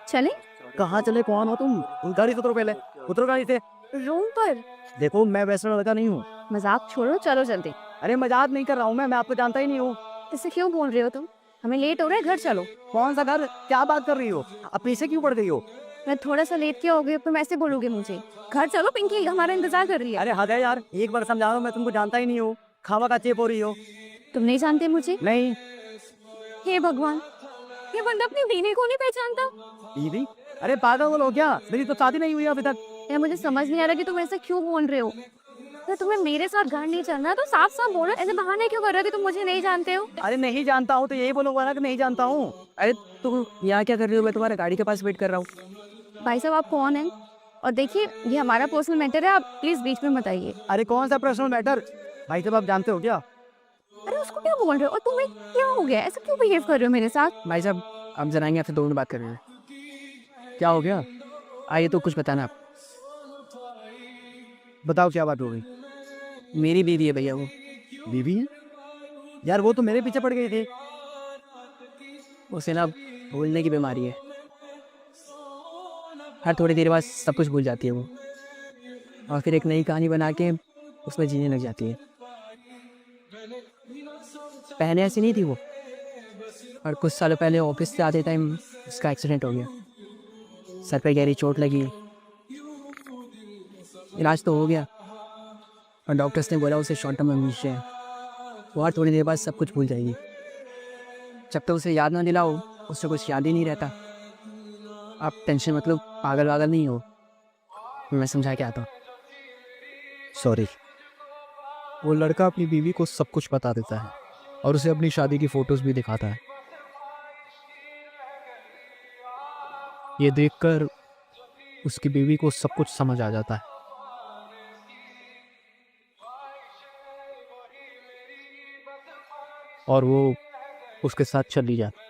चले कहाँ चले? कौन हो तुम? गाड़ी से उतरो, पहले उतरो गाड़ी से। रूम पर। देखो मैं वैसा लड़का नहीं हूँ। मजाक छोड़ो, चलो जल्दी। अरे मजाक नहीं कर रहा हूँ मैं आपको जानता ही नहीं हूँ। इससे क्यों बोल रहे हो तुम? हमें लेट हो रहा है, घर चलो। कौन सा घर? क्या बात कर रही हो? अब पीछे क्यों पड़ गई हो? मैं थोड़ा सा लेट क्यों हो गई, तुम ऐसे बोलोगे मुझे? घर चलो, पिंकी हमारा इंतजार कर रही है। अरे हद है यार, एक बार समझा रहा हूँ, मैं तुमको जानता ही नहीं हूँ। खावा का चेप हो रही हो। तुम नहीं जानते मुझे? नहीं। हे भगवान, ये बंदा अपनी बीवी को नहीं पहचानता। दीदी? अरे पागल हो क्या? मेरी तो शादी नहीं हुई अभी तक। यार मुझे समझ नहीं आ रहा कि तुम ऐसे क्यों बोल रहे हो। अगर तुम्हें मेरे साथ घर नहीं चलना तो साफ साफ बोलो, ऐसे बहाने क्यों कर रहे हो कि तुम मुझे नहीं जानते हो? अरे नहीं जानता हूँ तो यही बोलूंगा ना कि नहीं जानता हूँ। अरे तुम यहाँ क्या कर रही हो? मैं तुम्हारे गाड़ी के पास वेट कर रहा हूँ। भाई साहब आप कौन हैं? और देखिए ये हमारा पर्सनल मैटर है, आप प्लीज बीच में मत आइए। अरे कौन सा पर्सनल मैटर? भाई साहब आप जानते हो क्या? अरे उसको क्या बोल रहे हो? और तुम्हें क्या हो गया, ऐसे क्यों बिहेव कर रहे हो मेरे साथ? भाई साहब आप जनाएंगे, आपसे 2 मिनट बात कर रहे हैं। क्या हो गया? आइए तो कुछ बताना आप। बताओ क्या बात हो गई? मेरी बीवी है भैया वो। बीवी है? यार वो तो मेरे पीछे पड़ गई थी। उसे ना भूलने की बीमारी है। हर थोड़ी देर बाद सब कुछ भूल जाती है वो, और फिर एक नई कहानी बना के उसमें जीने लग जाती है। पहले ऐसी नहीं थी वो, और कुछ सालों पहले ऑफिस से आते टाइम उसका एक्सीडेंट हो गया। सर पे गहरी चोट लगी। इलाज तो हो गया, और डॉक्टर्स ने बोला उसे शॉर्ट टर्म एमनेशिया है। वो हर थोड़ी देर बाद सब कुछ भूल जाएगी। जब तक उसे याद ना दिलाओ उससे कुछ याद ही नहीं रहता। आप टेंशन मतलब पागल वागल नहीं हो, मैं समझा के आता हूँ। सॉरी। वो लड़का अपनी बीवी को सब कुछ बता देता है और उसे अपनी शादी की फोटोज भी दिखाता है। ये देखकर उसकी बीवी को सब कुछ समझ आ जाता है और वो उसके साथ चली जाती है।